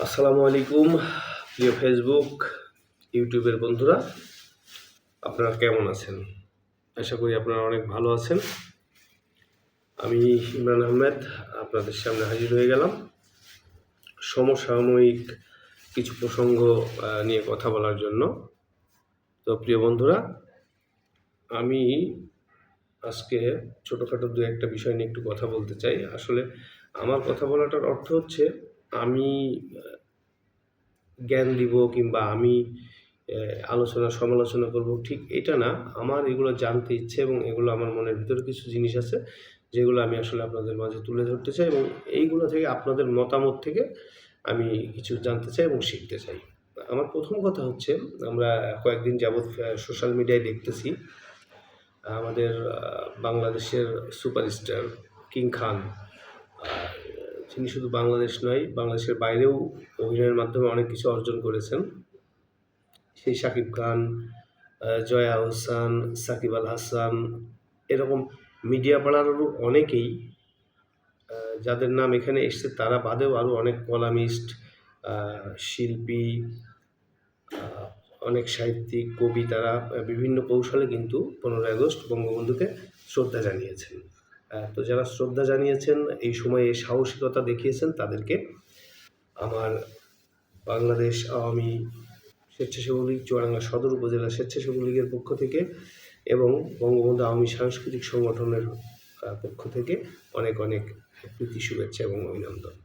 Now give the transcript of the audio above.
আসসালামু আলাইকুম প্রিয় ফেসবুক ইউটিউবের বন্ধুরা, আপনারা কেমন আছেন? আশা করি আপনারা অনেক ভালো আছেন। আমি ইমরান আহমেদ আপনাদের সামনে হাজির হয়ে গেলাম সমসাময়িক কিছু প্রসঙ্গ নিয়ে কথা বলার জন্য। তো প্রিয় বন্ধুরা, আমি আজকে ছোটোখাটো দু একটা বিষয় নিয়ে একটু কথা বলতে চাই। আসলে আমার কথা বলাটার অর্থ হচ্ছে আমি জ্ঞান দিব কিংবা আমি আলোচনা সমালোচনা করব, ঠিক এটা না। আমার এগুলো জানতে ইচ্ছে এবং এগুলো আমার মনের ভিতরে কিছু জিনিস আছে যেগুলো আমি আসলে আপনাদের মাঝে তুলে ধরতে চাই, এবং এইগুলো থেকে আপনাদের মতামত থেকে আমি কিছু জানতে চাই এবং শিখতে চাই। আমার প্রথম কথা হচ্ছে, আমরা কয়েকদিন যাবৎ সোশ্যাল মিডিয়ায় দেখতেছি আমাদের বাংলাদেশের সুপারস্টার কিং খান, তিনি শুধু বাংলাদেশ নয়, বাংলাদেশের বাইরেও অভিনয়ের মাধ্যমে অনেক কিছু অর্জন করেছেন। সেই শাকিব খান, জয়া আহসান, সাকিব আল হাসান, এরকম মিডিয়া পাড়ার আরও অনেকেই যাদের নাম এখানে এসছে, তারা বাদেও আরও অনেক কলামিস্ট, শিল্পী, অনেক সাহিত্যিক, কবি, তারা বিভিন্ন কৌশলে কিন্তু 15ই আগস্ট বঙ্গবন্ধুকে শ্রদ্ধা জানিয়েছেন। তো যারা শ্রদ্ধা জানিয়েছেন, এই সময়ে সাহসিকতা দেখিয়েছেন, তাদেরকে আমার বাংলাদেশ আওয়ামী স্বেচ্ছাসেবক লীগ চুয়াডাঙ্গা সদর উপজেলা স্বেচ্ছাসেবক লীগের পক্ষ থেকে এবং বঙ্গবন্ধু আওয়ামী সাংস্কৃতিক সংগঠনের পক্ষ থেকে অনেক অনেক প্রীতি, শুভেচ্ছা এবং অভিনন্দন।